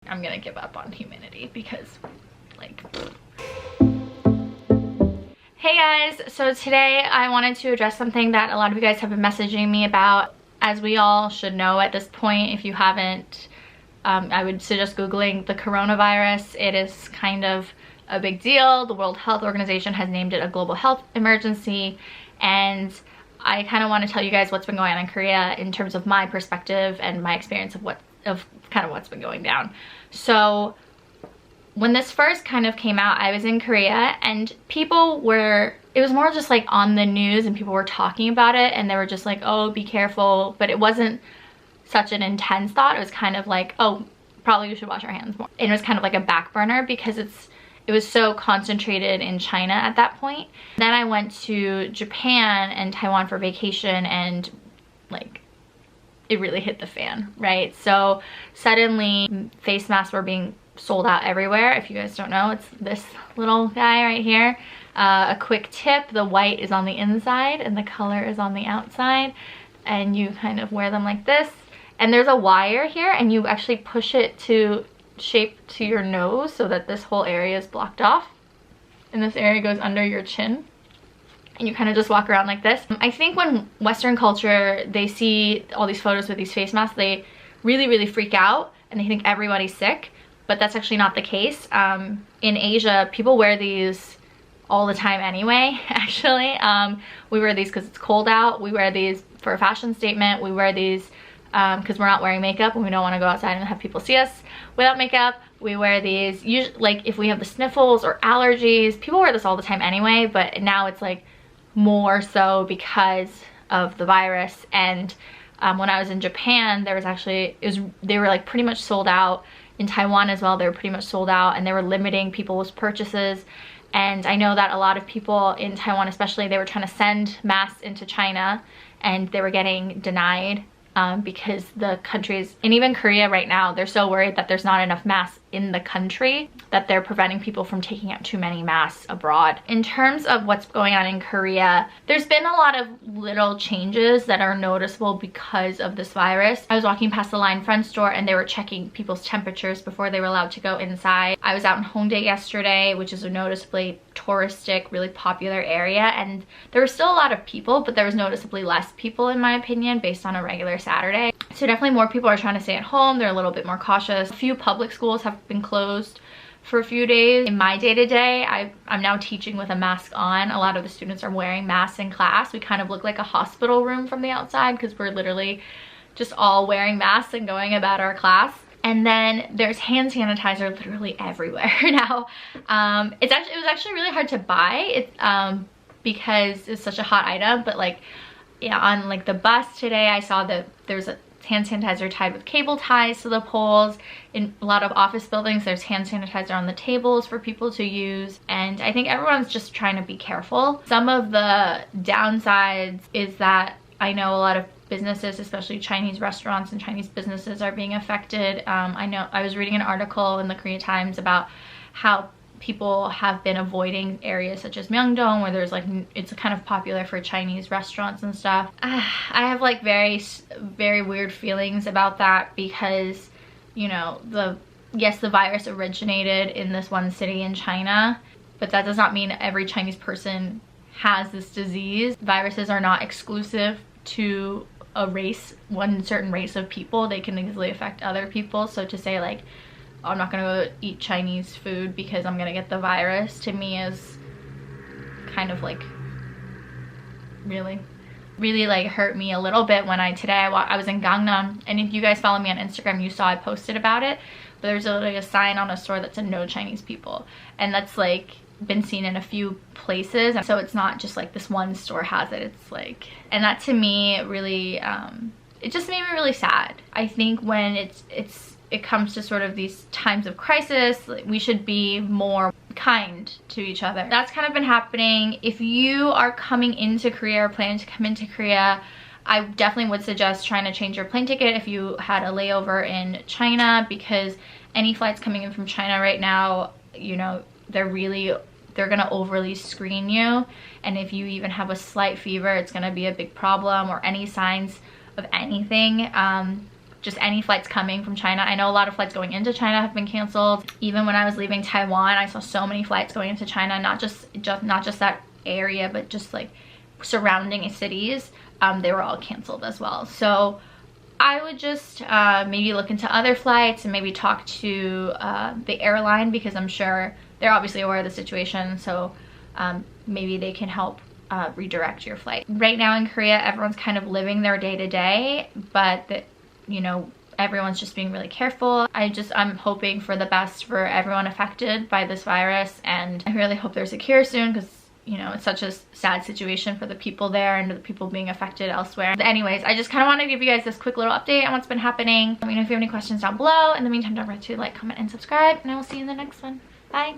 I'm gonna give up on humanity because like. Hey guys, so today I wanted to address something that a lot of you guys have been messaging me about. As we all should know at this point, if you haven't, I would suggest Googling the coronavirus. It is kind of a big deal. The World Health Organization has named it a global health emergency, and I kind of want to tell you guys what's been going on in Korea in terms of my perspective and my experience of what's been going down. So when this first kind of came out, I was in Korea and it was more just like on the news and people were talking about it and they were just like, oh, be careful. But it wasn't such an intense thought. It was kind of like, oh, probably we should wash our hands more. And it was kind of like a back burner because it was so concentrated in China at that point. Then I went to Japan and Taiwan for vacation, and like it really hit the fan, right? So suddenly face masks were being sold out everywhere. If you guys don't know, it's this little guy right here. A quick tip, the white is on the inside and the color is on the outside, and you kind of wear them like this, and there's a wire here and you actually push it to shape to your nose so that this whole area is blocked off and this area goes under your chin, and you kind of just walk around like this. I think when Western culture, they see all these photos with these face masks, they really freak out and they think everybody's sick. But that's actually not the case. In Asia, people wear these all the time anyway, actually. We wear these because it's cold out. We wear these for a fashion statement. We wear these because we're not wearing makeup and we don't want to go outside and have people see us without makeup. We wear these, usually, like if we have the sniffles or allergies, people wear this all the time anyway, but now it's like more so because of the virus. And when I was in Japan, there was actually, they were like pretty much sold out. In Taiwan as well, they were pretty much sold out, and they were limiting people's purchases. And I know that a lot of people in Taiwan especially, they were trying to send masks into China and they were getting denied because the countries, and even Korea right now, they're so worried that there's not enough masks in the country that they're preventing people from taking out too many masks abroad. In terms of what's going on in Korea, there's been a lot of little changes that are noticeable because of this virus. I was walking past the Line Front store and they were checking people's temperatures before they were allowed to go inside. I was out in Hongdae yesterday, which is a noticeably touristic, really popular area, and there were still a lot of people, but there was noticeably less people in my opinion based on a regular Saturday. So definitely more people are trying to stay at home. They're a little bit more cautious. A few public schools have been closed for a few days. In my day-to-day, I'm now teaching with a mask on. A lot of the students are wearing masks in class. We kind of look like a hospital room from the outside because we're literally just all wearing masks and going about our class. And then there's hand sanitizer literally everywhere now. It was actually really hard to buy because it's such a hot item, but like, yeah, on like the bus today, I saw that there's a hand sanitizer tied with cable ties to the poles. In a lot of office buildings, there's hand sanitizer on the tables for people to use, and I think everyone's just trying to be careful. Some of the downsides is that I know a lot of businesses, especially Chinese restaurants and Chinese businesses, are being affected. I know I was reading an article in the Korea Times about how people have been avoiding areas such as Myeongdong, where there's like, it's kind of popular for Chinese restaurants and stuff. I have like very weird feelings about that because, you know, yes, the virus originated in this one city in China, but that does not mean every Chinese person has this disease. Viruses are not exclusive to a race, one certain race of people. They can easily affect other people. So to say like, I'm not gonna go eat Chinese food because I'm gonna get the virus, to me is kind of like really like hurt me a little bit when today I was in Gangnam, and if you guys follow me on Instagram, you saw I posted about it, but there's literally a sign on a store that said no Chinese people, and that's like been seen in a few places. So it's not just like this one store has it, it's like, and that to me really it just made me really sad. I think when it comes to sort of these times of crisis, we should be more kind to each other. That's kind of been happening. If you are coming into Korea or planning to come into Korea, I definitely would suggest trying to change your plane ticket if you had a layover in China, because any flights coming in from China right now, you know, they're gonna overly screen you, and if you even have a slight fever, it's gonna be a big problem, or any signs of anything. just any flights coming from China. I know a lot of flights going into China have been canceled. Even when I was leaving Taiwan, I saw so many flights going into China, not just that area, but just like surrounding cities. They were all canceled as well. So I would just maybe look into other flights and maybe talk to the airline, because I'm sure they're obviously aware of the situation. So maybe they can help redirect your flight. Right now in Korea, everyone's kind of living their day-to-day, but you know, everyone's just being really careful. I'm hoping for the best for everyone affected by this virus, and I really hope there's a cure soon, because you know, it's such a sad situation for the people there and the people being affected elsewhere. But anyways, I just kind of want to give you guys this quick little update on what's been happening. Let me know if you have any questions down below. In the meantime, don't forget to like, comment, and subscribe, and I will see you in the next one. Bye.